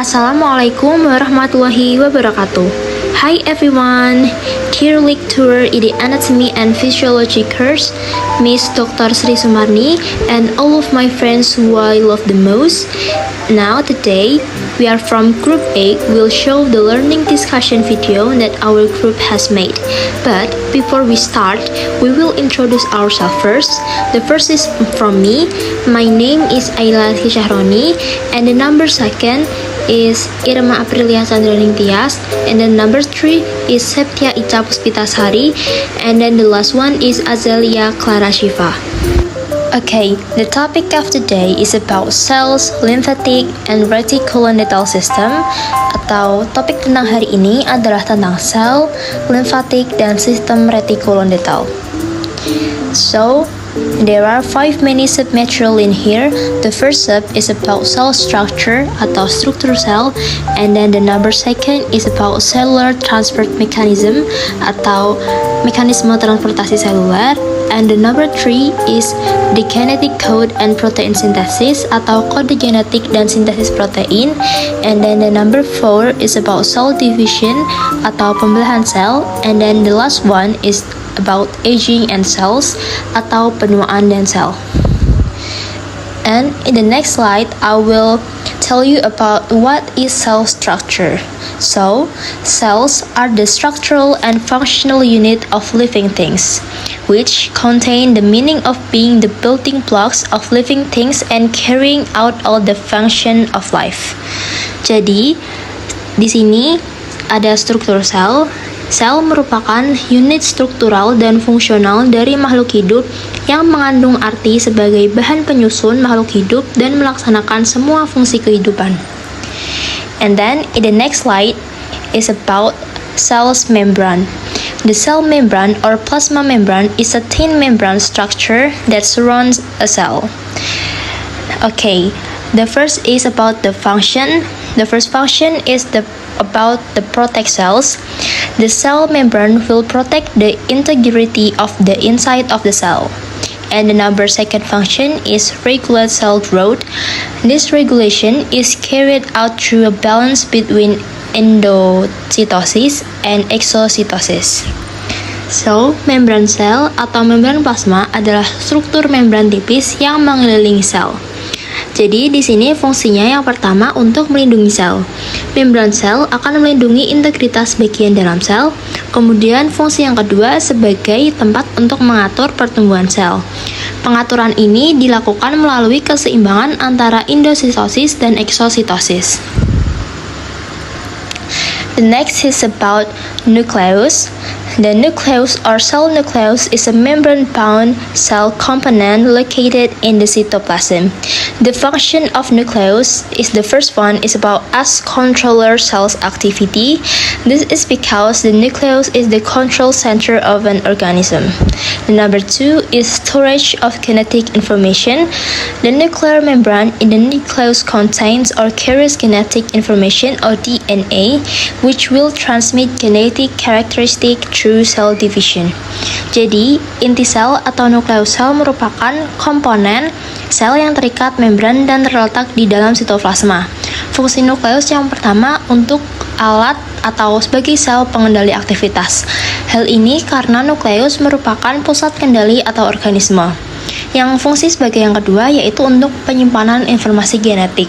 Assalamualaikum warahmatullahi wabarakatuh. Hi everyone, dear lecturer in the Anatomy and Physiology course, Miss Dr. Sri Sumarni, and all of my friends who I love the most. Now today, we are from Group A will show the learning discussion video that our group has made. But before we start, we will introduce ourselves first. The first is from me. My name is Ayla Hishahroni, and the number second is Irma Aprilia Chandraning Tias, and then number 3 is Septia Ica Puspitasari, and then the last one is Azalia Clara Shiva. Okay, the topic of today is about cells, lymphatic, and reticuloendothelial system. Atau topik tentang hari ini adalah tentang sel, lymphatic, dan sistem reticuloendothelial. So, there are 5 many submaterial in here. The first sub is about cell structure atau struktur sel, and then the number second is about cellular transport mechanism atau mekanisme transportasi seluler, and the number 3 is the genetic code and protein synthesis atau kode genetik dan sintesis protein, and then the number 4 is about cell division atau pembelahan sel, and then the last one is about aging and cells atau penuaan dan sel. And in the next slide, I will tell you about what is cell structure. So, cells are the structural and functional unit of living things, which contain the meaning of being the building blocks of living things and carrying out all the function of life. Jadi, di sini ada struktur sel. Sel merupakan unit struktural dan fungsional dari makhluk hidup yang mengandung arti sebagai bahan penyusun makhluk hidup dan melaksanakan semua fungsi kehidupan. And then, in the next slide is about cell's membrane. The cell membrane or plasma membrane is a thin membrane structure that surrounds a cell. Okay, the first is about the function. The first function is about the protect cells. The cell membrane will protect the integrity of the inside of the cell. And the number second function is regulate cell growth. This regulation is carried out through a balance between endocytosis and exocytosis. So, membran sel atau membran plasma adalah struktur membran tipis yang mengelilingi sel. Jadi, di sini fungsinya yang pertama untuk melindungi sel. Membran sel akan melindungi integritas bagian dalam sel. Kemudian, fungsi yang kedua sebagai tempat untuk mengatur pertumbuhan sel. Pengaturan ini dilakukan melalui keseimbangan antara endositosis dan exositosis. The next is about nucleus. The nucleus or cell nucleus is a membrane-bound cell component located in the cytoplasm. The function of nucleus is the first one is about as controller cells activity. This is because the nucleus is the control center of an organism. The number 2 is storage of genetic information. The nuclear membrane in the nucleus contains or carries genetic information or DNA, which will transmit genetic characteristic through cell division. Jadi, inti sel atau nukleus sel merupakan komponen sel yang terikat membran dan terletak di dalam sitoplasma. Fungsi nukleus yang pertama untuk alat atau sebagai sel pengendali aktivitas. Hal ini karena nukleus merupakan pusat kendali atau organisme. Yang fungsi sebagai yang kedua yaitu untuk penyimpanan informasi genetik.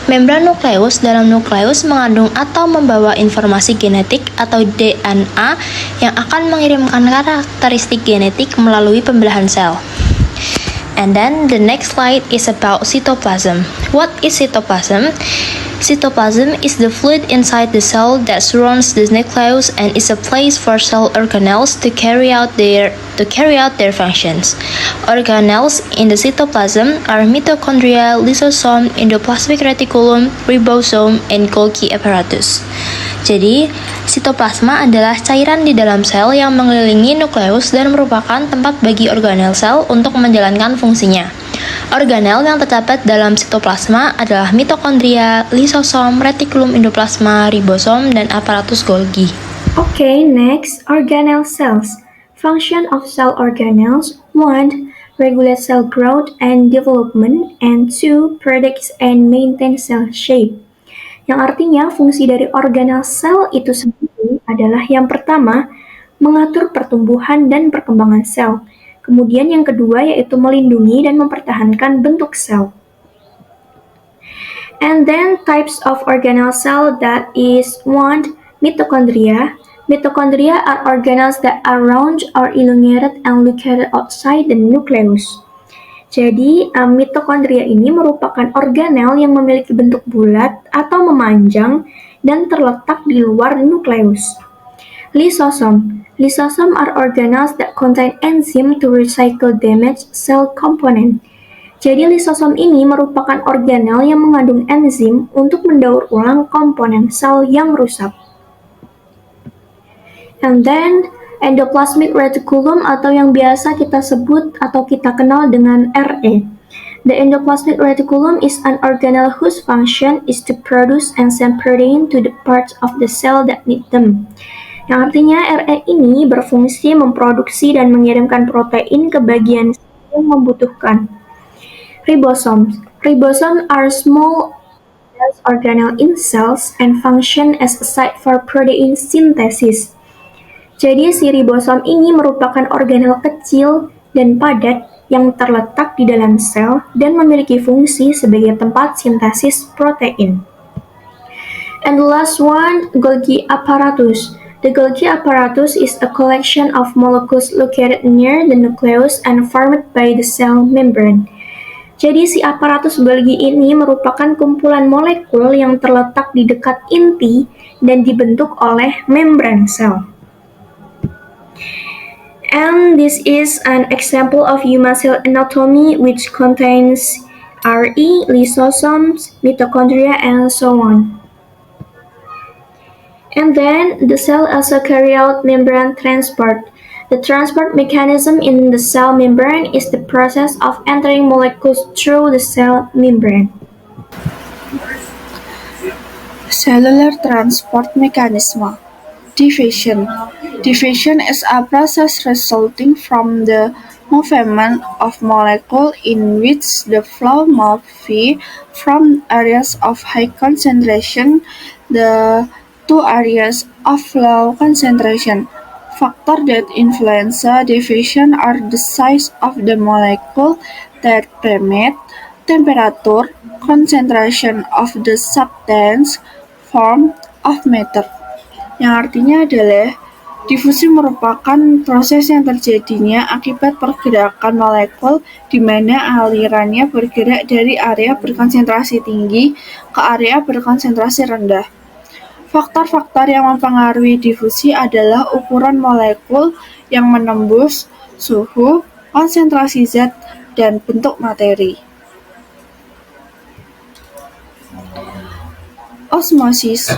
Membran nukleus dalam nukleus mengandung atau membawa informasi genetik atau DNA yang akan mengirimkan karakteristik genetik melalui pembelahan sel. And then the next slide is about cytoplasm. What is cytoplasm? Cytoplasm is the fluid inside the cell that surrounds the nucleus and is a place for cell organelles to carry out their functions. Organelles in the cytoplasm are mitochondria, lysosome, endoplasmic reticulum, ribosome, and Golgi apparatus. Jadi, sitoplasma adalah cairan di dalam sel yang mengelilingi nukleus dan merupakan tempat bagi organel sel untuk menjalankan fungsinya. Organel yang terdapat dalam sitoplasma adalah mitokondria, lisosom, retikulum endoplasma, ribosom, dan aparatus Golgi. Okay, next, organelle cells. Function of cell organelles: 1. Regulate cell growth and development, and 2. Predict and maintain cell shape. yang artinya fungsi dari organel sel itu sendiri adalah yang pertama, mengatur pertumbuhan dan perkembangan sel. Kemudian yang kedua yaitu melindungi dan mempertahankan bentuk sel. And then types of organelle cell, that is one, mitochondria. Mitochondria are organelles that are round or elongated and located outside the nucleus. Jadi, mitokondria ini merupakan organel yang memiliki bentuk bulat atau memanjang dan terletak di luar nukleus. Lysosom. Lysosom are organelles that contain enzyme to recycle damaged cell component. Jadi lisosom ini merupakan organel yang mengandung enzim untuk mendaur ulang komponen sel yang rusak. And then endoplasmic reticulum atau yang biasa kita sebut atau kita kenal dengan RE. The endoplasmic reticulum is an organelle whose function is to produce enzyme protein to the parts of the cell that need them. Yang artinya RE ini berfungsi memproduksi dan mengirimkan protein ke bagian sel yang membutuhkan. Ribosomes. Ribosomes are small organelle in cells and function as a site for protein synthesis. Jadi si ribosom ini merupakan organel kecil dan padat yang terletak di dalam sel dan memiliki fungsi sebagai tempat sintesis protein. And the last one, Golgi apparatus. The Golgi apparatus is a collection of molecules located near the nucleus and formed by the cell membrane. Jadi si aparatus Golgi ini merupakan kumpulan molekul yang terletak di dekat inti dan dibentuk oleh membran sel. And this is an example of human cell anatomy which contains RE, lysosomes, mitochondria, and so on. And then the cell also carry out membrane transport. The transport mechanism in the cell membrane is the process of entering molecules through the cell membrane. Cellular transport mechanism. Division. Division is a process resulting from the movement of molecules in which the flow must be from areas of high concentration to areas of low concentration. Factors that influence division are the size of the molecule that permit, temperature, concentration of the substance, form of matter. Yang artinya adalah difusi merupakan proses yang terjadinya akibat pergerakan molekul di mana alirannya bergerak dari area berkonsentrasi tinggi ke area berkonsentrasi rendah. Faktor-faktor yang mempengaruhi difusi adalah ukuran molekul yang menembus, suhu, konsentrasi zat, dan bentuk materi. Osmosis.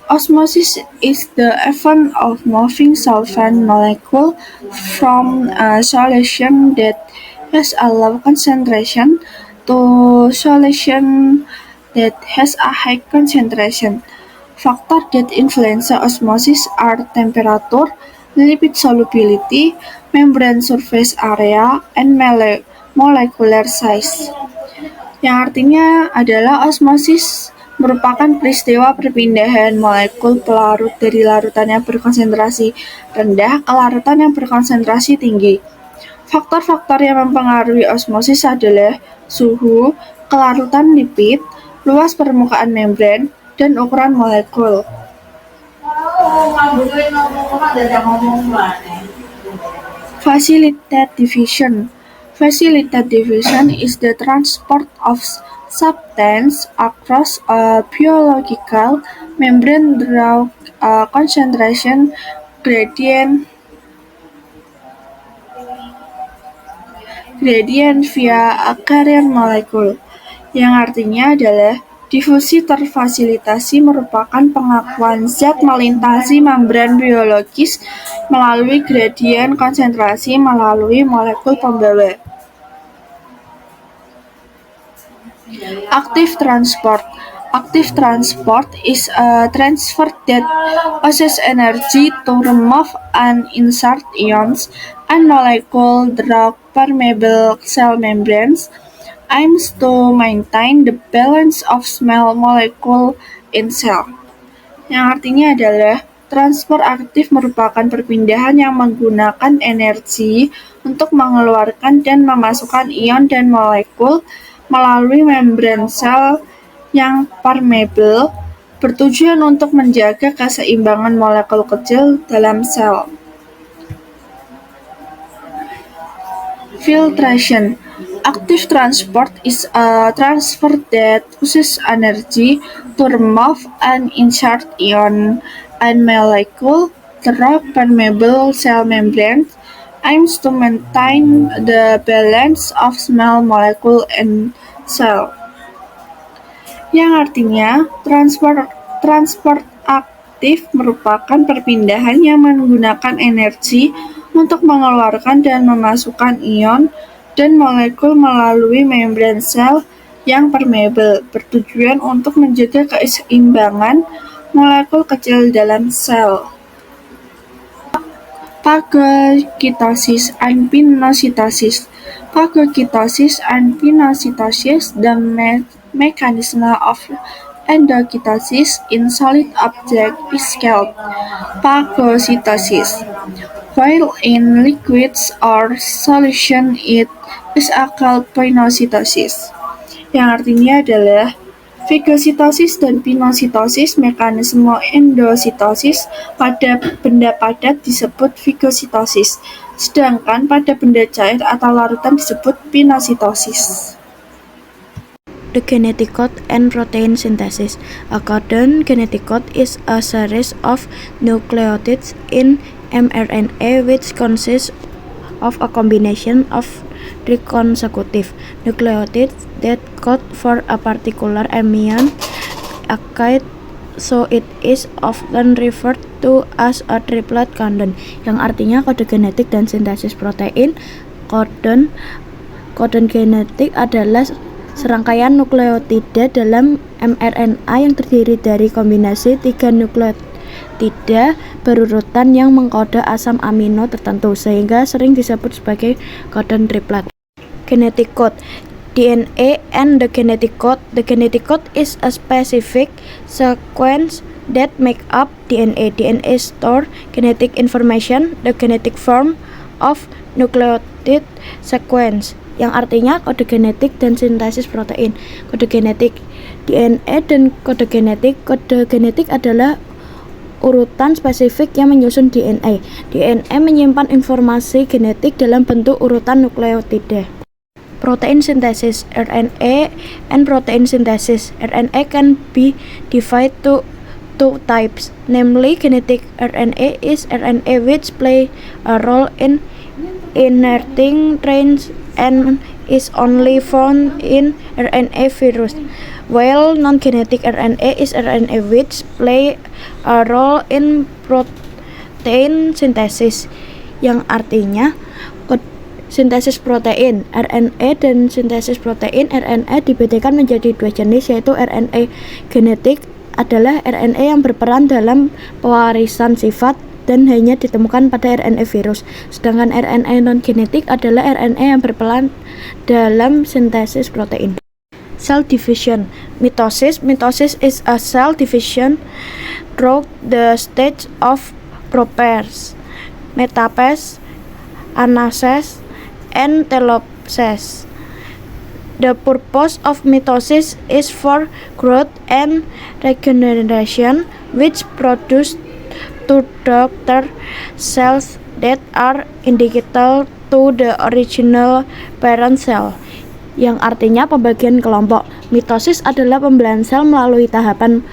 Osmosis is the event of moving solvent molecule from a solution that has a low concentration to solution that has a high concentration. Factors that influence osmosis are temperature, lipid solubility, membrane surface area, and molecular size. Yang artinya adalah osmosis merupakan peristiwa perpindahan molekul pelarut dari larutan yang berkonsentrasi rendah ke larutan yang berkonsentrasi tinggi. Faktor-faktor yang mempengaruhi osmosis adalah suhu, kelarutan lipid, luas permukaan membran, dan ukuran molekul. Facilitate division. Facilitate division is the transport of substance across a biological membrane through a concentration gradient via a carrier molecule, yang artinya adalah difusi terfasilitasi merupakan pengakuan zat melintasi membran biologis melalui gradien konsentrasi melalui molekul pembawa. Active transport. Active transport is a transfer that uses energy to remove and insert ions and molecules through permeable cell membranes. aims to maintain the balance of small molecule in cell. Yang artinya adalah transfer aktif merupakan perpindahan yang menggunakan energi untuk mengeluarkan dan memasukkan ion dan molekul melalui membran sel yang permeable, bertujuan untuk menjaga keseimbangan molekul kecil dalam sel. Filtration. Active transport is a transfer that uses energy to remove an insert ion and molecule through permeable cell membranes, aims to maintain the balance of small molecule in cell. Yang artinya, transport aktif merupakan perpindahan yang menggunakan energi untuk mengeluarkan dan memasukkan ion dan molekul melalui membran sel yang permeable, bertujuan untuk menjaga keseimbangan molekul kecil dalam sel. Phagocytosis and pinocytosis. Phagocytosis and pinocytosis, the mechanism of endocytosis in solid object is called phagocytosis, while in liquids or solution it is called pinocytosis. Yang artinya adalah fagositosis dan pinositosis. Mekanisme endositosis pada benda padat disebut fagositosis, sedangkan pada benda cair atau larutan disebut pinositosis. The genetic code and protein synthesis. A codon genetic code is a series of nucleotides in mRNA which consists of a combination of three consecutive nucleotides that code for a particular amino acid, so it is often referred to as a triplet codon, yang artinya kode genetik dan sintesis protein. Codon genetik adalah serangkaian nukleotida dalam mRNA yang terdiri dari kombinasi 3 nukleotida berurutan yang mengkode asam amino tertentu, sehingga sering disebut sebagai codon triplet. Genetic code. DNA and the genetic code. The genetic code is a specific sequence that make up DNA. DNA store genetic information, the genetic form of nucleotide sequence, yang artinya kode genetik dan sintesis protein. Kode genetik DNA dan kode genetik. Kode genetik adalah urutan spesifik yang menyusun DNA. DNA menyimpan informasi genetik dalam bentuk urutan nukleotida. Protein synthesis, RNA and protein synthesis. RNA can be divided to two types, namely genetic RNA is RNA which play a role in inserting trains and is only found in RNA virus, while non-genetic RNA is RNA which play a role in protein synthesis, yang artinya sintesis protein. RNA dan sintesis protein. RNA dibedakan menjadi dua jenis, yaitu RNA genetik adalah RNA yang berperan dalam pewarisan sifat dan hanya ditemukan pada RNA virus, sedangkan RNA non-genetik adalah RNA yang berperan dalam sintesis protein. Cell division. Mitosis. Mitosis is a cell division through the stage of prophase, metaphase, anaphase, and telophase. The purpose of mitosis is for growth and regeneration, which produce two daughter cells that are identical to the original parent cell, yang artinya pembagian kelompok. Mitosis adalah pembelahan sel melalui tahapan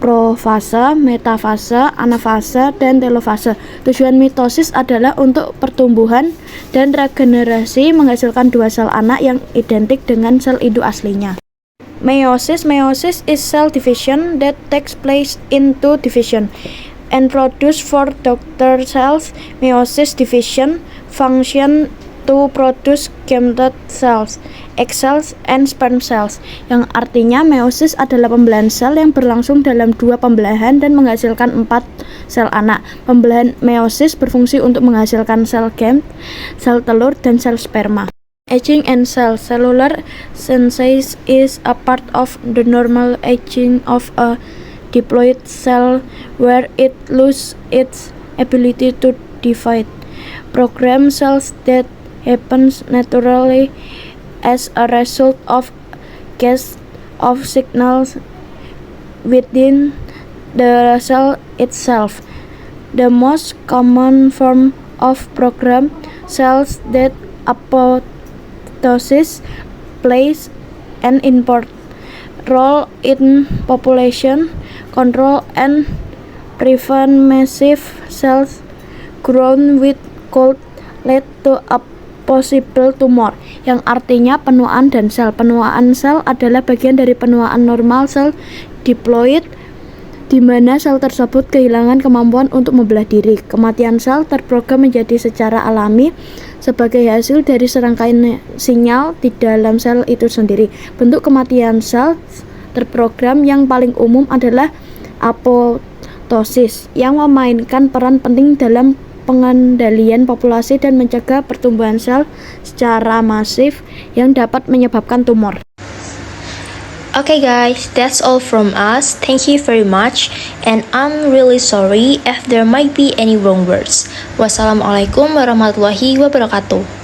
profase, metafase, anafase, dan telophase. Tujuan mitosis adalah untuk pertumbuhan dan regenerasi, menghasilkan dua sel anak yang identik dengan sel induk aslinya. Meiosis. Meiosis is cell division that takes place in two division and produce four daughter cells. Meiosis division function to produce gamete cells, egg cells, and sperm cells, yang artinya meiosis adalah pembelahan sel yang berlangsung dalam dua pembelahan dan menghasilkan 4 sel anak. Pembelahan meiosis berfungsi untuk menghasilkan sel gamete, sel telur, dan sel sperma. Aging and cells. Cellular senescence is a part of the normal aging of a diploid cell where it loses its ability to divide. Programmed cells that happens naturally as a result of gas of signals within the cell itself. The most common form of programmed cells that apoptosis plays an important role in population control and prevent massive cell growth which could lead to a possible tumor, yang artinya penuaan dan sel. Penuaan sel adalah bagian dari penuaan normal sel diploid di mana sel tersebut kehilangan kemampuan untuk membelah diri. Kematian sel terprogram menjadi secara alami sebagai hasil dari serangkaian sinyal di dalam sel itu sendiri. Bentuk kematian sel terprogram yang paling umum adalah apoptosis, yang memainkan peran penting dalam pengendalian populasi dan mencegah pertumbuhan sel secara masif yang dapat menyebabkan tumor. Okay guys, that's all from us. Thank you very much, and I'm really sorry if there might be any wrong words. Wassalamualaikum warahmatullahi wabarakatuh.